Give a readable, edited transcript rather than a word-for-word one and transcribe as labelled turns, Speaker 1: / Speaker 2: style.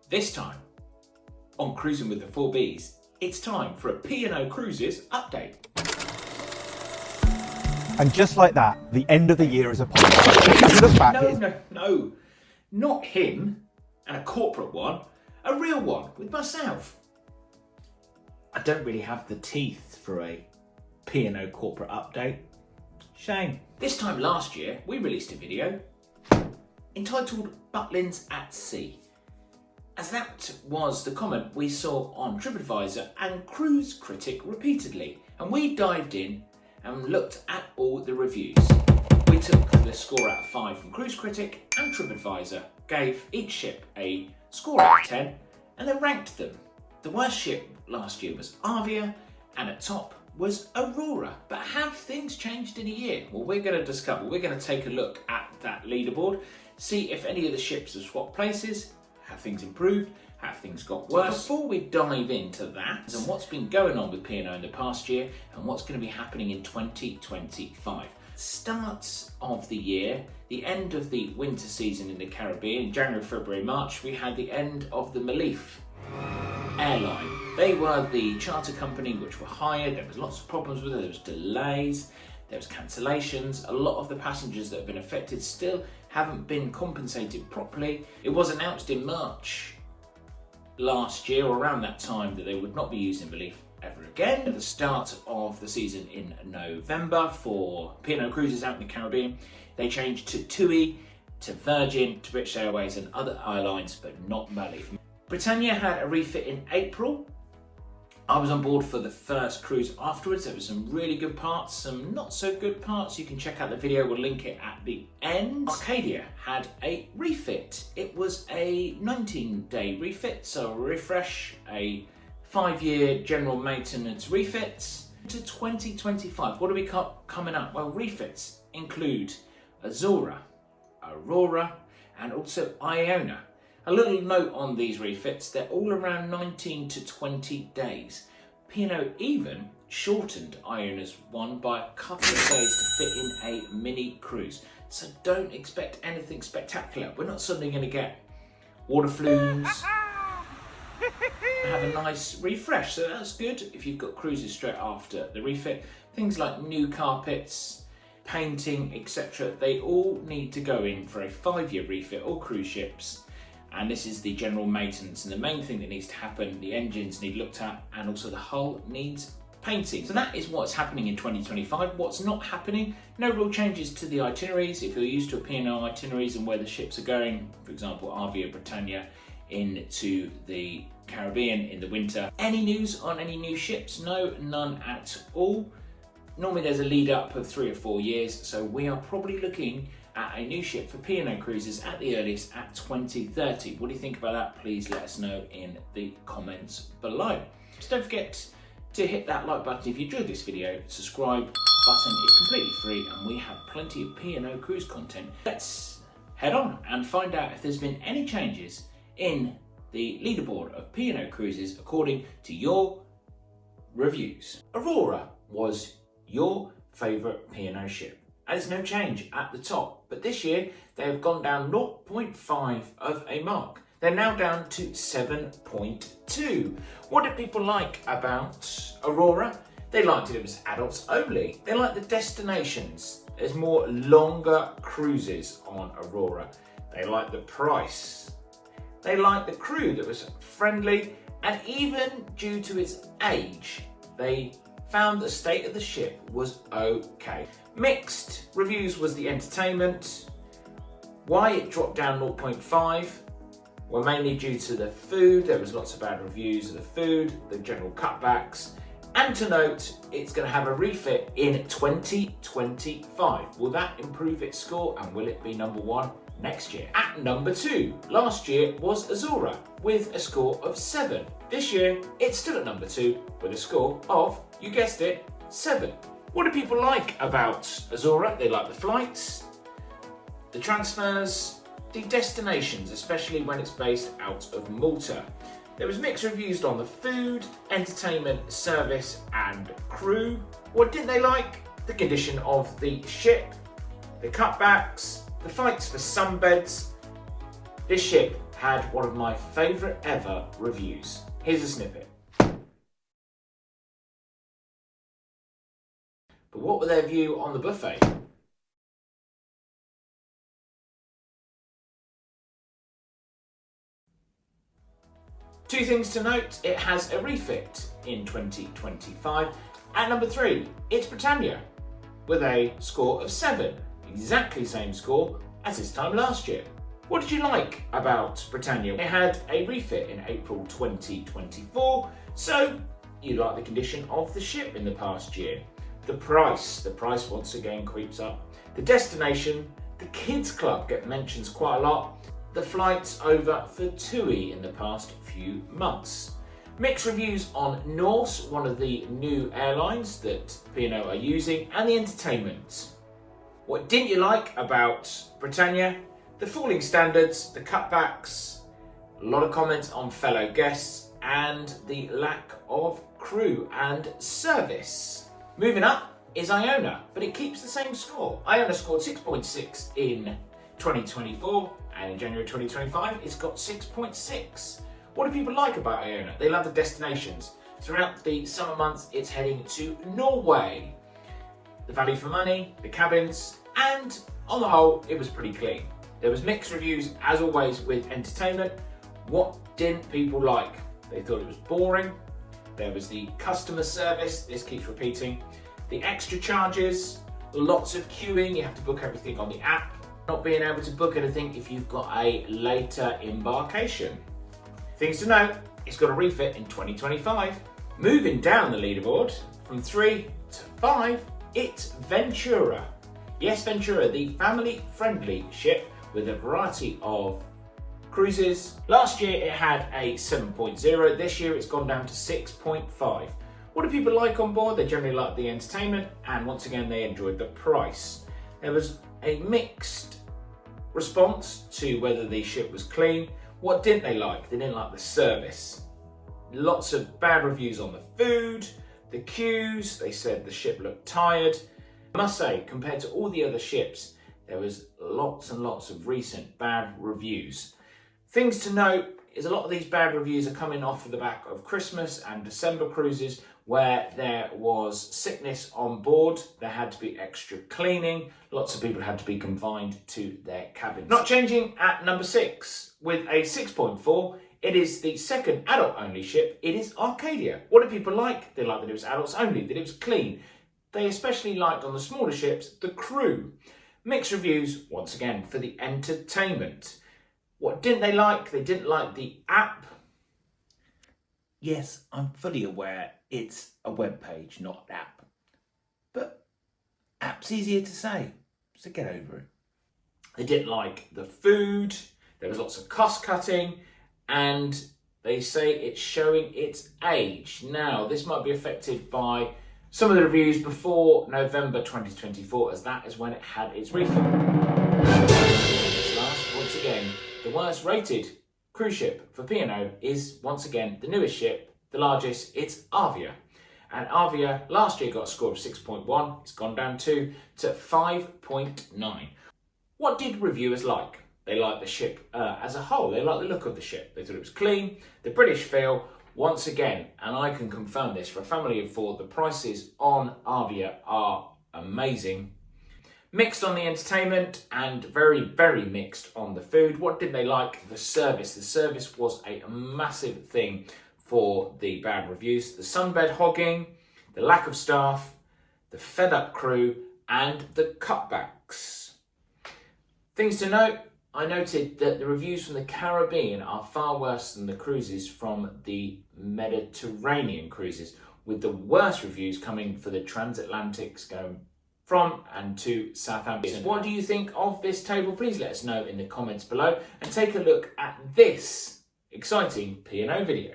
Speaker 1: This time, on Cruising with the 4Bs, it's time for a P&O Cruises update.
Speaker 2: And just like that, the end of the year is upon us. Look back,
Speaker 1: No, not him and a corporate one, a real one with myself. I don't really have the teeth for a P&O corporate update. Shame. This time last year, we released a video entitled Butlins at Sea, as that was the comment we saw on TripAdvisor and Cruise Critic repeatedly, and we dived in and looked at all the reviews. We took the score out of 5 from Cruise Critic, and TripAdvisor gave each ship a score out of 10 and then ranked them. The worst ship last year was Arvia, and at top was Aurora. But have things changed in a year? Well, we're going to discover. We're going to take a look at that leaderboard, see if any of the ships have swapped places, have things improved, have things got worse. Before we dive into that and what's been going on with P&O in the past year and what's going to be happening in 2025. Start of the year, the end of the winter season in the Caribbean, January, February, March, we had the end of the Malif airline. They were the charter company which were hired. There was lots of problems with it. There was delays, there was cancellations. A lot of the passengers that have been affected still haven't been compensated properly. It was announced in March last year, or around that time, that they would not be using Malif ever again. At the start of the season in November for P&O Cruises out in the Caribbean, they changed to TUI, to Virgin, to British Airways and other airlines, but not Malif. Britannia had a refit in April. I was on board for the first cruise afterwards. There were some really good parts, some not so good parts. You can check out the video, we'll link it at the end. Arcadia had a refit. It was a 19-day refit, so a refresh, a 5-year general maintenance refit to 2025. What do we got coming up? Well, refits include Azura, Aurora, and also Iona. A little note on these refits, they're all around 19 to 20 days. P&O even shortened Iona's one by a couple of days to fit in a mini cruise. So don't expect anything spectacular. We're not suddenly going to get water flumes, have a nice refresh. So that's good if you've got cruises straight after the refit. Things like new carpets, painting, etc. They all need to go in for a 5-year refit, all cruise ships. And this is the general maintenance, and the main thing that needs to happen, the engines need looked at, and also the hull needs painting. So that is what's happening in 2025. What's not happening, no real changes to the itineraries. If you're used to a P&O itineraries and where the ships are going, for example, Arvia, Britannia, into the Caribbean in the winter. Any news on any new ships? No, none at all. Normally there's a lead up of 3 or 4 years, so we are probably looking at a new ship for P&O Cruises at the earliest at 2030. What do you think about that? Please let us know in the comments below. Just don't forget to hit that like button if you enjoyed this video. Subscribe button is completely free, and we have plenty of P&O Cruise content. Let's head on and find out if there's been any changes in the leaderboard of P&O Cruises according to your reviews. Aurora was your favourite P&O ship. And there's no change at the top, but this year they have gone down 0.5 of a mark. They're now down to 7.2. What did people like about Aurora? They liked it was adults only. They liked the destinations. There's more longer cruises on Aurora. They liked the price. They liked the crew that was friendly, and even due to its age, they found the state of the ship was okay. Mixed reviews was the entertainment. Why it dropped down 0.5 were mainly due to the food. There was lots of bad reviews of the food, the general cutbacks. And to note, it's going to have a refit in 2025. Will that improve its score, and will it be number 1 next year? At number 2, last year was Azura with a score of 7. This year, it's still at number 2 with a score of, you guessed it, 7. What do people like about Azura? They like the flights, the transfers, the destinations, especially when it's based out of Malta. There was mixed reviews on the food, entertainment, service and crew. What didn't they like? The condition of the ship, the cutbacks, the fights for sunbeds. This ship had one of my favourite ever reviews. Here's a snippet. But what were their view on the buffet? Two things to note: it has a refit in 2025. At number 3, it's Britannia with a score of 7, exactly same score as this time last year. What did you like about Britannia? It had a refit in April 2024, so you like the condition of the ship in the past year. The price once again creeps up. The destination, the kids club get mentions quite a lot. The flights over for TUI in the past few months. Mixed reviews on Norse, one of the new airlines that P&O are using, and the entertainment. What didn't you like about Britannia? The falling standards, the cutbacks, a lot of comments on fellow guests, and the lack of crew and service. Moving up is Iona, but it keeps the same score. Iona scored 6.6 in 2024, and in January 2025, it's got 6.6. What do people like about Iona? They love the destinations. Throughout the summer months, it's heading to Norway. The value for money, the cabins, and on the whole, it was pretty clean. There was mixed reviews, as always, with entertainment. What didn't people like? They thought it was boring. There was the customer service, this keeps repeating. The extra charges, lots of queuing, you have to book everything on the app. Not being able to book anything if you've got a later embarkation. Things to note, it's got a refit in 2025. Moving down the leaderboard from 3 to 5, it's Ventura. Yes, Ventura, the family-friendly ship with a variety of cruises. Last year it had a 7.0, this year it's gone down to 6.5. What do people like on board? They generally like the entertainment, and once again they enjoyed the price. There was a mixed response to whether the ship was clean. What didn't they like? They didn't like the service. Lots of bad reviews on the food, the queues. They said the ship looked tired. I must say, compared to all the other ships, there was lots and lots of recent bad reviews. Things to note is a lot of these bad reviews are coming off of the back of Christmas and December cruises where there was sickness on board. There had to be extra cleaning. Lots of people had to be confined to their cabins. Not changing at number 6 with a 6.4. It is the second adult-only ship. It is Arcadia. What do people like? They liked that it was adults only, that it was clean. They especially liked on the smaller ships, the crew. Mixed reviews, once again, for the entertainment. What didn't they like? They didn't like the app. Yes, I'm fully aware it's a web page, not an app. But app's easier to say, so get over it. They didn't like the food. There was lots of cost cutting, and they say it's showing its age. Now, this might be affected by some of the reviews before November 2024, as that is when it had its refit. Once again, the worst rated cruise ship for P&O is once again the newest ship, the largest, it's Arvia. And Arvia last year got a score of 6.1, it's gone down to 5.9. What did reviewers like? They liked the ship as a whole, they liked the look of the ship. They thought it was clean, the British feel, once again, and I can confirm this, for a family of 4, the prices on Arvia are amazing. Mixed on the entertainment and very, very mixed on the food. What did they like? The service. The service was a massive thing for the bad reviews. The sunbed hogging, the lack of staff, the fed up crew, and the cutbacks. Things to note, I noted that the reviews from the Caribbean are far worse than the cruises from the Mediterranean cruises, with the worst reviews coming for the transatlantics going from and to Southampton. What do you think of this table? Please let us know in the comments below, and take a look at this exciting P&O video.